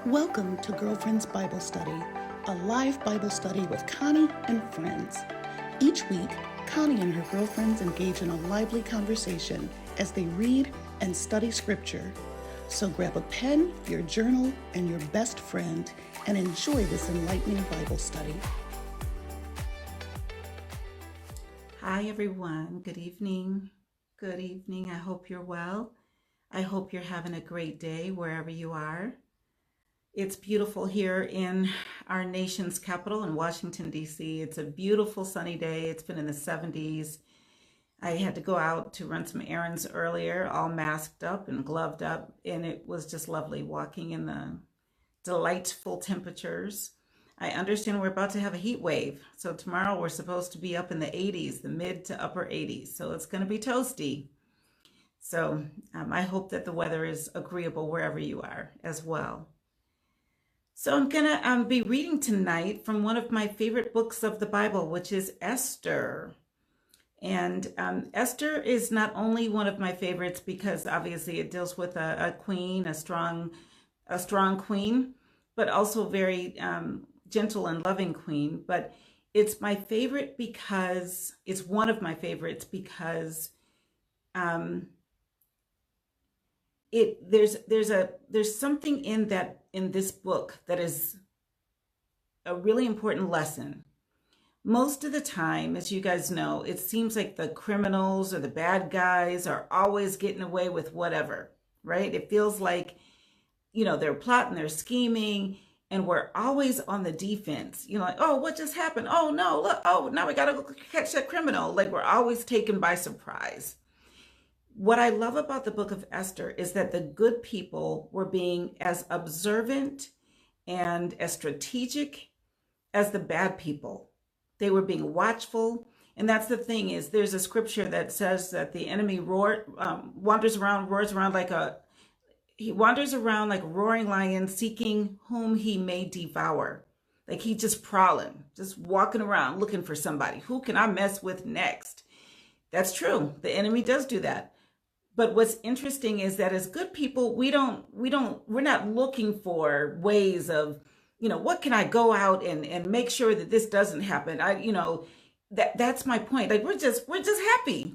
Welcome to Girlfriend's Bible Study, a live Bible study with Connie and friends. Each week, Connie and her girlfriends engage in a lively conversation as they read and study scripture. So grab a pen, your journal, and your best friend and enjoy this enlightening Bible study. Hi, everyone. Good evening. Good evening. I hope you're well. I hope you're having a great day wherever you are. It's beautiful here in our nation's capital in Washington, D.C. It's a beautiful sunny day. It's been in the 70s. I had to go out to run some errands earlier, all masked up and gloved up, and it was just lovely walking in the delightful temperatures. I understand we're about to have a heat wave. So tomorrow we're supposed to be up in the 80s, the mid to upper 80s. So it's going to be toasty. So I hope that the weather is agreeable wherever you are as well. So I'm going to be reading tonight from one of my favorite books of the Bible, which is Esther. And Esther is not only one of my favorites because obviously it deals with a queen, a strong queen, but also very gentle and loving queen. But it's my favorite because it's one of my favorites because there's something in this book that is a really important lesson. Most of the time, as you guys know, it seems like the criminals or the bad guys are always getting away with whatever, right? It feels like, they're plotting, they're scheming, and we're always on the defense. Like, oh, what just happened? Oh, no, look, oh, now we got to go catch that criminal. Like, we're always taken by surprise. What I love about the book of Esther is that the good people were being as observant and as strategic as the bad people. They were being watchful. And that's the thing is there's a scripture that says that the enemy wanders around like a roaring lion seeking whom he may devour. Like he just prowling, just walking around looking for somebody. Who can I mess with next? That's true. The enemy does do that. But what's interesting is that as good people, we're not looking for ways of, what can I go out and make sure that this doesn't happen? That's my point. Like we're just happy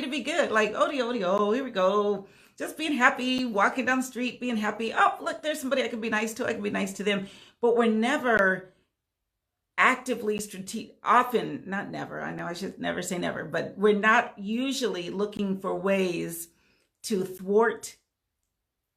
to be good. Like, oh, here we go. Just being happy, walking down the street, being happy. Oh, look, there's somebody I can be nice to. I can be nice to them. But we're never actively often, not never. I know I should never say never, but we're not usually looking for ways to thwart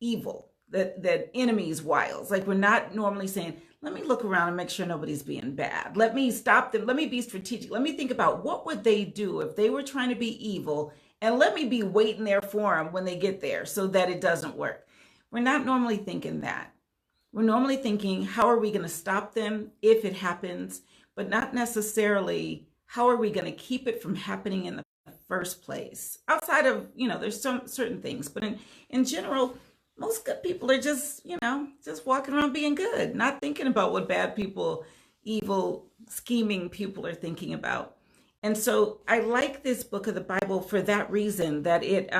evil, that enemy's wiles. Like we're not normally saying, let me look around and make sure nobody's being bad. Let me stop them. Let me be strategic. Let me think about what would they do if they were trying to be evil, and let me be waiting there for them when they get there so that it doesn't work. We're not normally thinking that. We're normally thinking, how are we going to stop them if it happens, but not necessarily how are we going to keep it from happening in the first place. Outside of, there's some certain things, but in general, most good people are just walking around being good, not thinking about what bad people, evil, scheming people are thinking about. And so I like this book of the Bible for that reason, that it,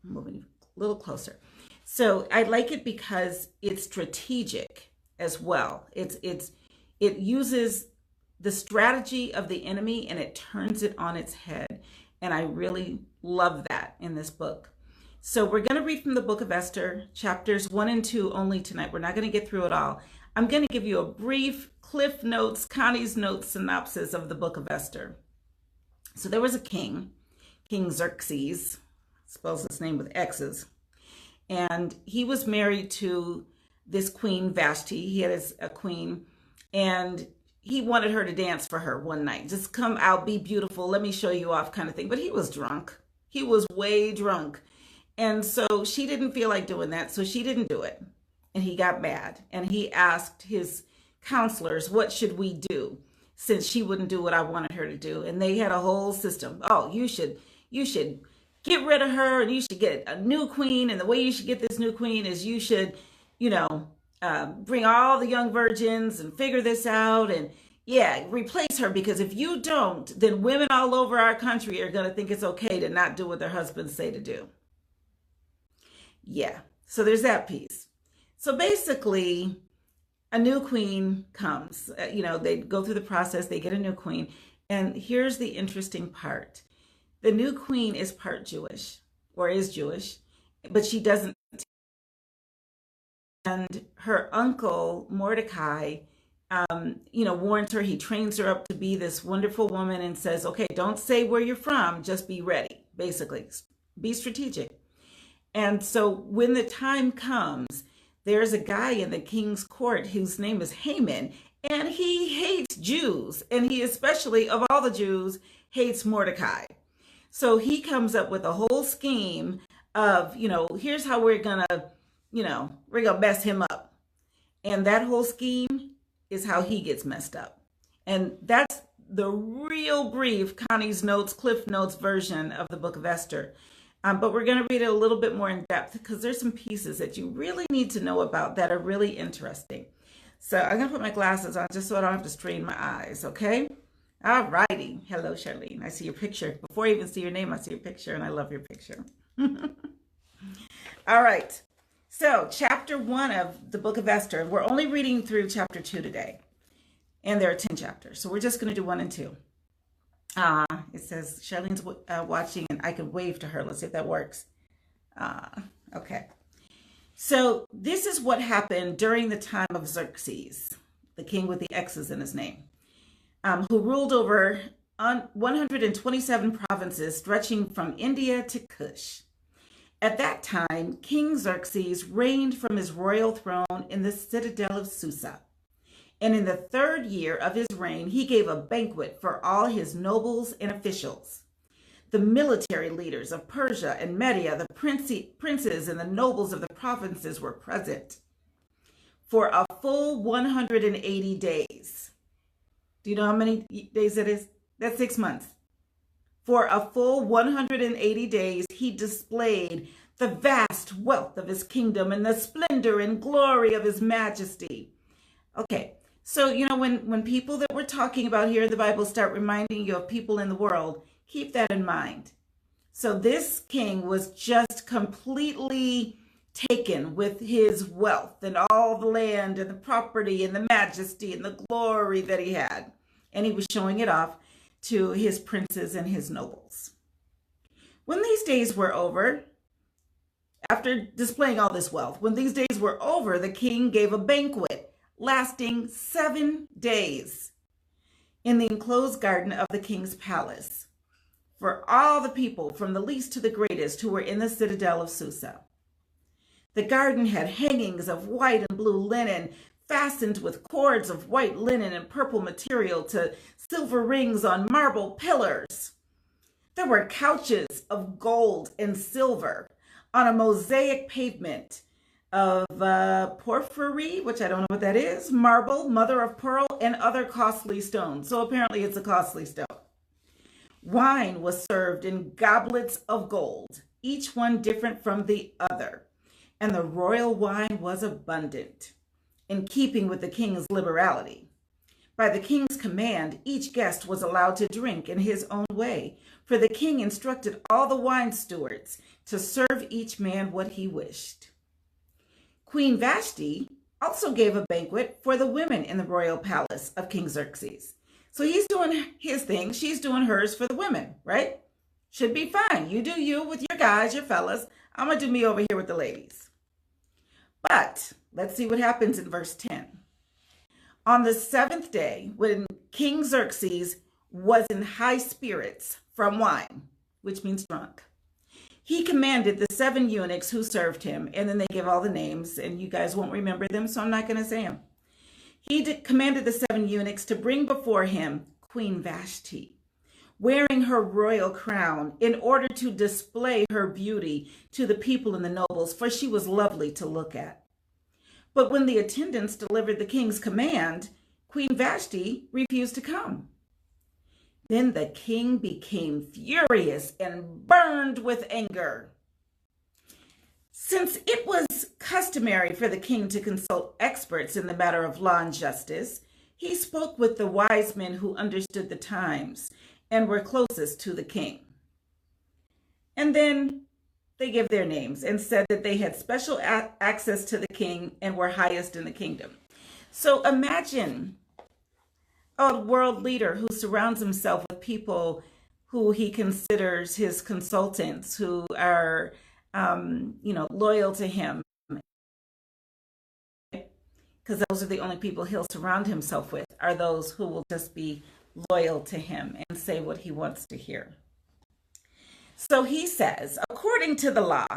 moving a little closer. So I like it because it's strategic as well. It uses the strategy of the enemy and it turns it on its head. And I really love that in this book. So we're going to read from the book of Esther, chapters 1 and 2 only tonight. We're not going to get through it all. I'm going to give you a brief Cliff Notes, Connie's Notes synopsis of the book of Esther. So there was a king, King Xerxes, spells his name with X's, and he was married to this queen Vashti. He had a queen, and he wanted her to dance for her one night. Just come out, be beautiful, let me show you off kind of thing. But he was drunk. He was way drunk. And so she didn't feel like doing that, so she didn't do it. And he got mad. And he asked his counselors, what should we do since she wouldn't do what I wanted her to do? And they had a whole system. Oh, you should get rid of her and you should get a new queen. And the way you should get this new queen is you should, bring all the young virgins and figure this out and replace her, because if you don't, then women all over our country are going to think it's okay to not do what their husbands say to do. So there's that piece. So basically, a new queen comes. They go through the process, they get a new queen. And here's the interesting part. The new queen is part Jewish, or is Jewish, but she doesn't. And her uncle, Mordecai, warns her. He trains her up to be this wonderful woman and says, okay, don't say where you're from, just be ready, basically. Be strategic. And so when the time comes, there's a guy in the king's court whose name is Haman, and he hates Jews, and he especially, of all the Jews, hates Mordecai. So he comes up with a whole scheme of, here's how we're gonna mess him up. And that whole scheme is how he gets messed up. And that's the real brief Connie's Notes, Cliff Notes version of the book of Esther. But we're going to read it a little bit more in depth because there's some pieces that you really need to know about that are really interesting. So I'm going to put my glasses on just so I don't have to strain my eyes, okay? All righty. Hello, Charlene. I see your picture. Before I even see your name, I see your picture, and I love your picture. All right. So chapter 1 of the book of Esther, we're only reading through chapter 2 today. And there are 10 chapters. So we're just going to do 1 and 2. It says Charlene's watching and I can wave to her. Let's see if that works. Okay. So this is what happened during the time of Xerxes, the king with the X's in his name, who ruled over 127 provinces stretching from India to Kush. At that time, King Xerxes reigned from his royal throne in the citadel of Susa. And in the 3rd year of his reign, he gave a banquet for all his nobles and officials. The military leaders of Persia and Media, the princes and the nobles of the provinces were present for a full 180 days. Do you know how many days it is? That's 6 months. For a full 180 days, he displayed the vast wealth of his kingdom and the splendor and glory of his majesty. Okay. So, when people that we're talking about here in the Bible start reminding you of people in the world, keep that in mind. So this king was just completely taken with his wealth and all the land and the property and the majesty and the glory that he had. And he was showing it off to his princes and his nobles. When these days were over, after displaying all this wealth, when these days were over, the king gave a banquet lasting 7 days in the enclosed garden of the king's palace for all the people from the least to the greatest who were in the citadel of Susa. The garden had hangings of white and blue linen fastened with cords of white linen and purple material to silver rings on marble pillars. There were couches of gold and silver on a mosaic pavement of porphyry, which I don't know what that is, marble, mother of pearl, and other costly stones. So apparently it's a costly stone. Wine was served in goblets of gold, each one different from the other. And the royal wine was abundant, in keeping with the king's liberality. By the king's command, each guest was allowed to drink in his own way, for the king instructed all the wine stewards to serve each man what he wished. Queen Vashti also gave a banquet for the women in the royal palace of King Xerxes. So he's doing his thing. She's doing hers for the women, right? Should be fine. You do you with your guys, your fellas. I'm going to do me over here with the ladies. But let's see what happens in verse 10. On the 7th day, when King Xerxes was in high spirits from wine, which means drunk, he commanded the 7 eunuchs who served him, and then they give all the names, and you guys won't remember them, so I'm not going to say them. He commanded the 7 eunuchs to bring before him Queen Vashti, wearing her royal crown, in order to display her beauty to the people and the nobles, for she was lovely to look at. But when the attendants delivered the king's command, Queen Vashti refused to come. Then the king became furious and burned with anger. Since it was customary for the king to consult experts in the matter of law and justice, he spoke with the wise men who understood the times and were closest to the king. And then they give their names and said that they had special access to the king and were highest in the kingdom. So imagine a world leader who surrounds himself with people who he considers his consultants, who are, loyal to him, because those are the only people he'll surround himself with, are those who will just be loyal to him and say what he wants to hear. So he says, according to the law,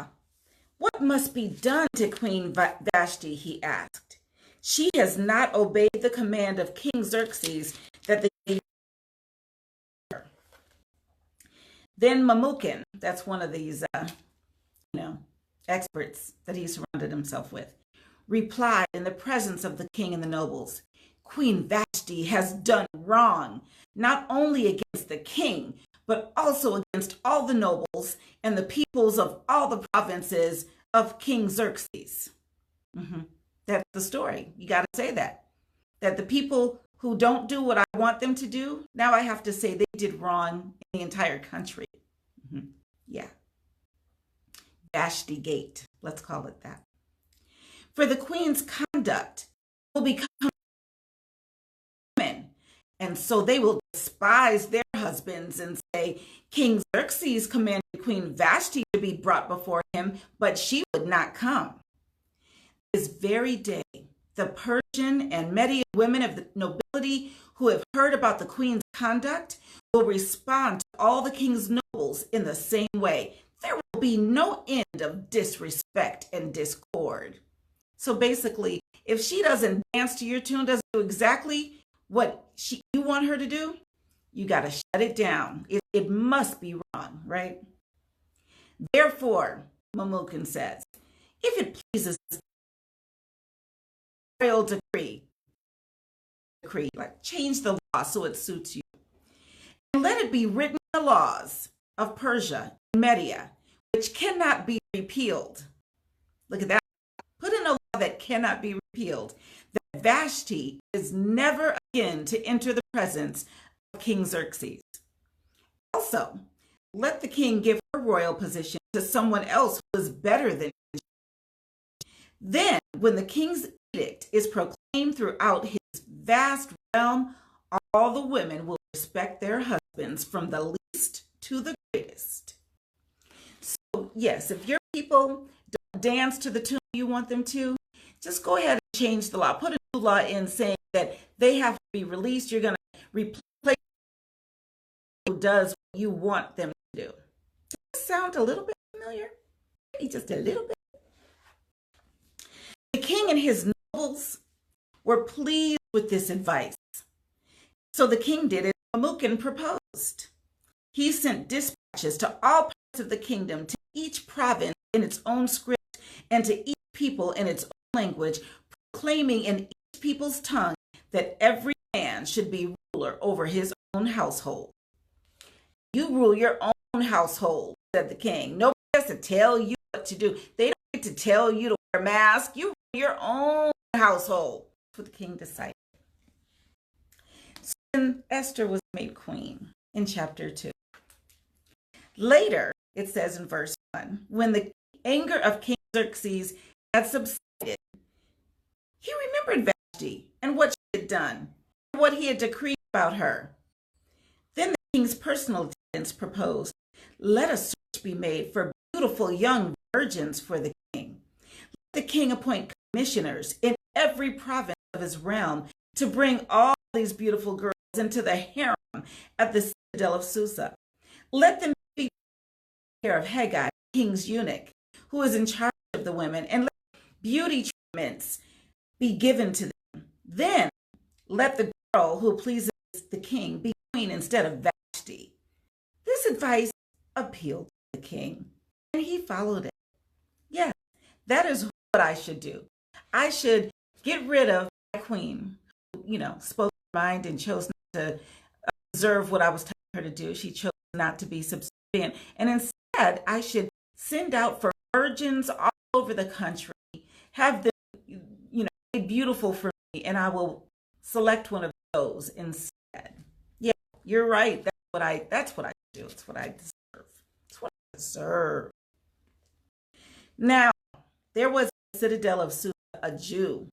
what must be done to Queen Vashti, he asked. She has not obeyed the command of King Xerxes that they gave her. Then Mamukin, that's one of these, experts that he surrounded himself with, replied in the presence of the king and the nobles, Queen Vashti has done wrong, not only against the king, but also against all the nobles and the peoples of all the provinces of King Xerxes. That's the story. You got to say that the people who don't do what I want them to do, now I have to say they did wrong in the entire country. Yeah. Vashti Gate, let's call it that. For the queen's conduct will become women, and so they will despise their husbands and say, King Xerxes commanded Queen Vashti to be brought before him, but she would not come. This very day, the Persian and Median women of the nobility who have heard about the queen's conduct will respond to all the king's nobles in the same way. There will be no end of disrespect and discord. So basically, if she doesn't dance to your tune, doesn't do exactly what you want her to do, you got to shut it down. It must be wrong, right? Therefore, Mamukin says, if it pleases the royal decree, like change the law so it suits you, and let it be written in the laws of Persia and Media, which cannot be repealed. Look at that. Put in a law that cannot be repealed, that Vashti is never again to enter the presence of King Xerxes. Also, let the king give her royal position to someone else who is better than him. Then, when the king's edict is proclaimed throughout his vast realm, all the women will respect their husbands from the least to the greatest. So, yes, if your people don't dance to the tune you want them to, just go ahead and change the law. Put a new law in saying that they have to be released. You're going to replace who does what you want them to do. Does this sound a little bit familiar? Maybe just a little bit. The king and his nobles were pleased with this advice. So the king did as Mamukin proposed. He sent dispatches to all parts of the kingdom, to each province in its own script, and to each people in its own language, proclaiming in each people's tongue that every man should be ruler over his own household. You rule your own household, said the king. Nobody has to tell you what to do. They don't get to tell you to wear a mask. You rule your own household. That's what the king decided. So then Esther was made queen in chapter 2. Later, it says in verse 1, when the anger of King Xerxes had subsided, he remembered Vashti and what she had done, and what he had decreed about her. Then the king's personal attendants proposed, let a search be made for beautiful young virgins for the king. Let the king appoint commissioners in every province of his realm to bring all these beautiful girls into the harem at the citadel of Susa. Let them be care of Haggai, king's eunuch, who is in charge of the women, and let beauty treatments be given to them. Then let the girl who pleases the king be queen instead of Vashti. This advice appealed to the king, and he followed it. Yes, that is what I should do. I should get rid of my queen, who, spoke her mind and chose not to observe what I was telling her to do. She chose not to be subservient. And instead, I should send out for virgins all over the country, have them, made beautiful for me, and I will select one of those instead. Yeah, you're right. That's what I do. It's what I deserve. It's what I deserve. Now, there was in the citadel of Susa a Jew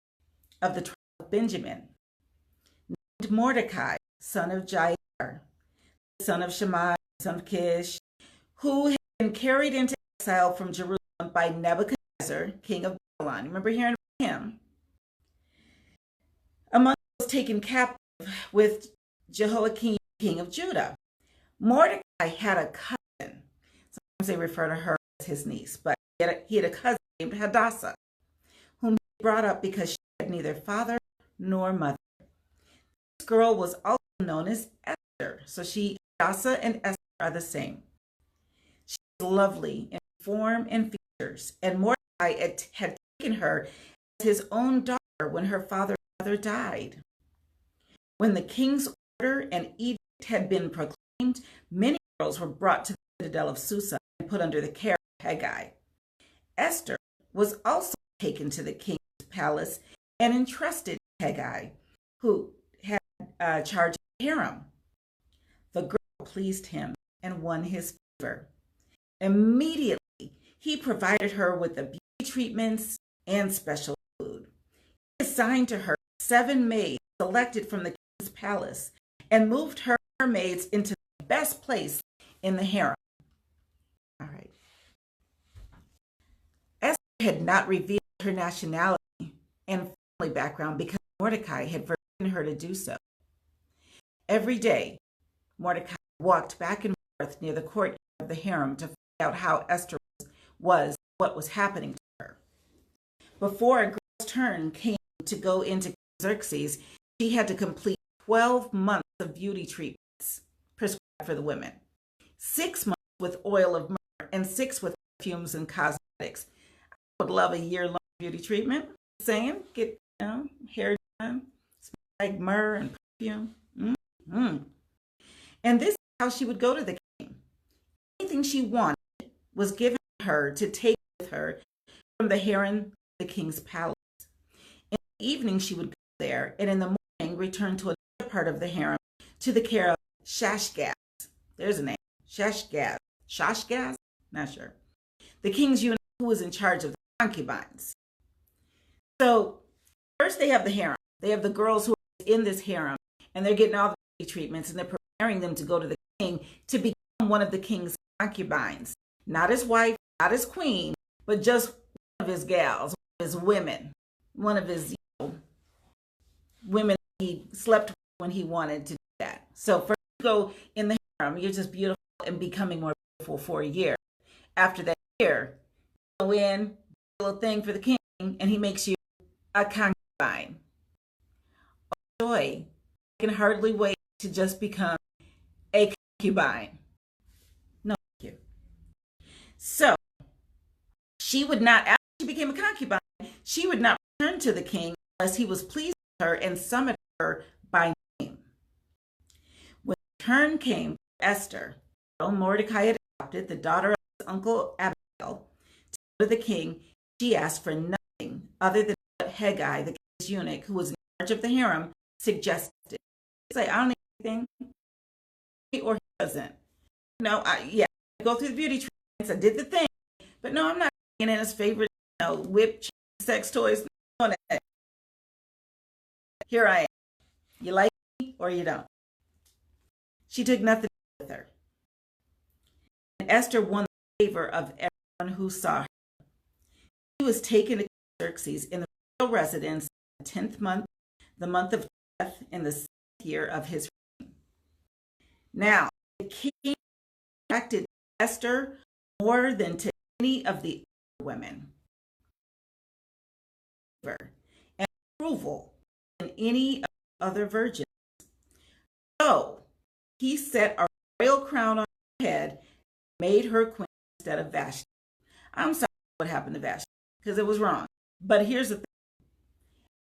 of the tribe of Benjamin, named Mordecai, son of Jair, son of Shammai, son of Kish, who had been carried into exile from Jerusalem by Nebuchadnezzar, king of Babylon. Remember hearing about him? Among those taken captive with Jehoiakim, king of Judah, Mordecai had a cousin. Sometimes they refer to her as his niece, but he had a cousin named Hadassah, whom he brought up because she had neither father nor mother. This girl was also known as Esther, so Hadassah and Esther are the same. She was lovely in form and features, and Mordecai had taken her as his own daughter when her father and mother died. When the king's order and edict had been proclaimed, many girls were brought to the citadel of Susa and put under the care of Haggai. Esther was also taken to the king's palace and entrusted to Haggai, who had charge of the harem. The girl pleased him and won his favor. Immediately, he provided her with the beauty treatments and special food. He assigned to her 7 maids selected from the king's palace and moved her maids into the best place in the harem. All right. Esther had not revealed her nationality and family background because Mordecai had forbidden her to do so. Every day, Mordecai walked back and forth near the courtyard of the harem to find out how Esther was, what was happening to her. Before a girl's turn came to go into King Xerxes, she had to complete 12 months of beauty treatments prescribed for the women, 6 months with oil of myrrh and 6 with perfumes and cosmetics. I would love a year-long beauty treatment. Saying, get hair done, smell like myrrh and perfume. Mm-hmm. And this is how she would go to the king. Anything she wanted was given to her to take with her from the harem, the king's palace. In the evening, she would go there, and in the morning, return to another part of the harem to the care of Shashgaz. There's a name. Shashgaz. Shashgaz? Not sure. The king's eunuch who was in charge of the concubines. So first they have the harem. They have the girls who are in this harem, and they're getting all the beauty treatments, and they're preparing them to go to the king to become one of the king's concubines. Not his wife, not his queen, but just one of his gals, one of his women, one of his women he slept with when he wanted to do that. So first you go in the harem, you're just beautiful and becoming more beautiful for a year. After that year, you go in, do a little thing for the king, and he makes you a concubine. Oh, joy. I can hardly wait to just become a concubine. No, thank you. So, she would not, after she became a concubine, she would not return to the king unless he was pleased with her and summoned her by name. When the turn came for Esther, Mordecai had adopted the daughter of his uncle Abigail to go to the king. She asked for nothing other than what Haggai, the king's eunuch, who was in charge of the harem, suggested. He's like, I don't need anything. Or he doesn't. No, I go through the beauty treatments. I did the thing. But no, I'm not getting in his favorite, whipped sex toys. Here I am. You like me or you don't. She took nothing with her. And Esther won the favor of everyone who saw her. She was taken to Xerxes in the royal residence in the 10th month, the month of death, in the 6th year of his reign. Now, the king attracted Esther more than to any of the other women, and approval than any of the other virgins. So, he set a royal crown on her head and made her queen instead of Vashti. I'm sorry what happened to Vashti, because it was wrong. But here's the thing.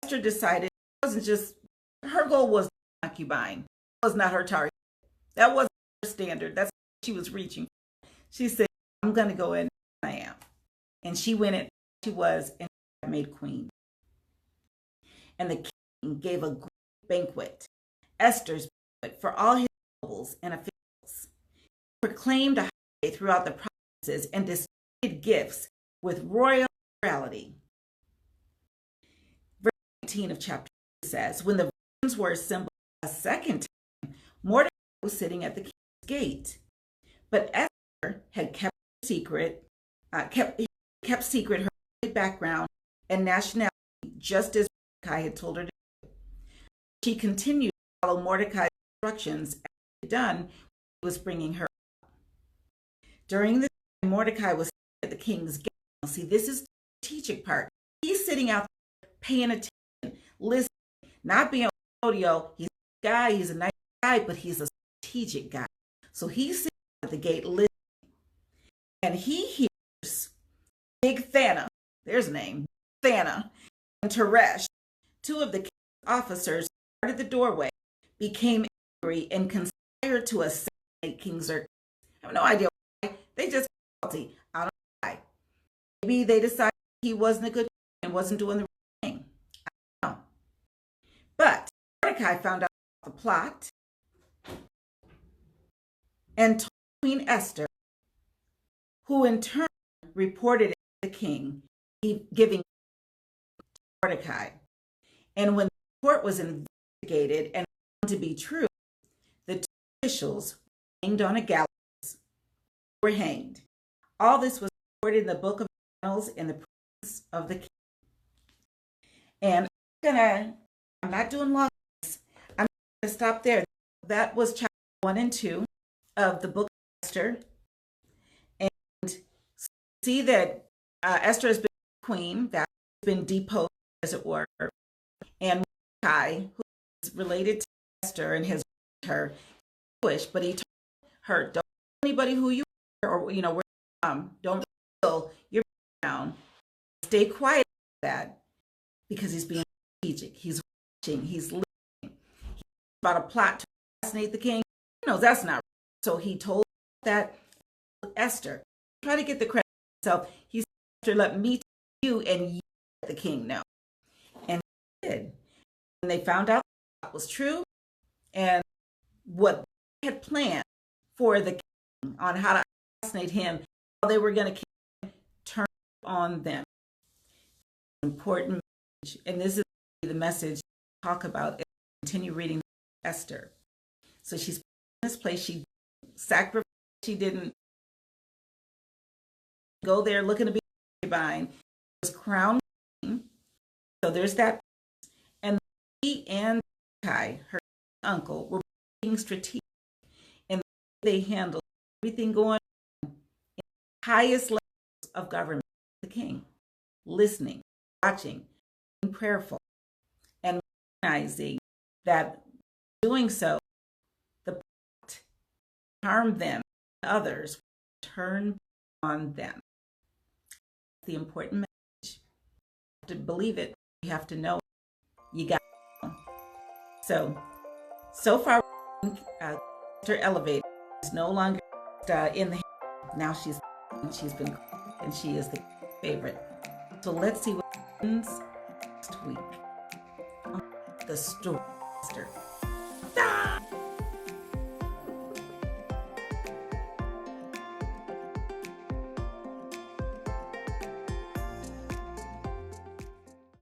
Esther decided it wasn't just, her goal was concubine. That was not her target. That wasn't her standard. That's what she was reaching for. She said, I'm going to go in I am. And she went in, she was, and she made queen. And the king gave a great banquet, Esther's banquet, for all his nobles and officials. He proclaimed a holiday throughout the provinces and distributed gifts with royal morality. Verse 19 of chapter says, when the virgins were assembled a second time, Mordecai was sitting at the king's gate. But Esther had kept secret her background and nationality, just as Mordecai had told her to do. She continued to follow Mordecai's instructions as she had done when he was bringing her up. During the time Mordecai was sitting at the king's gate, see, this is the strategic part. He's sitting out there paying attention, listening, not being on the rodeo. He's a guy, he's a nice guy, but he's a strategic guy. So he's sitting at the gate listening, and he hears Big Thana, there's a name, Thana, and Teresh, two of the king's officers, guarded the doorway, became angry and conspired to assassinate King Xerxes. I have no idea why. They just guilty. I don't know why. Maybe they decided he wasn't a good king and wasn't doing the right thing. I don't know. But Mordecai found out the plot and told Queen Esther, who in turn reported it to the king, giving to Mordecai. And when the report was investigated and found to be true, the two officials were hanged on a gallows. Were hanged. All this was recorded in the book of Annals in the presence of the king. And I'm not doing long. I'm going to stop there. That was chapter 1 and 2 of the book of Esther. And see that Esther has been queen, that has been deposed, as it were. And Mordecai, who is related to Esther and has her Jewish, but he told her, don't tell anybody who you are, or where you're from. Don't reveal your background. Stay quiet about that, because he's being strategic. He's watching. He's listening. He's about a plot to assassinate the king. He knows that's not right. So he told that Esther, try to get the credit for himself. He said, Esther, let me tell you, and you let the king know. And he did. And they found out that was true, and what they had planned for the king on how to assassinate him, how they were going to kill him, turned on them. Important message, and this is the message I talk about as I continue reading Esther. So she's in this place, she sacrificed, she didn't go there looking to be divine. She was crowned queen. So there's that. And she and Kai, her uncle, were being strategic, and they handled everything going on in the highest levels of government, the king, listening, watching, being prayerful, and recognizing that doing so, the plot harmed them and others turn on them. That's the important message. You have to believe it. You have to know it. You got to know. So far, Esther elevated. She's no longer in the now she's been, and she is the favorite. So let's see what happens next week. The story.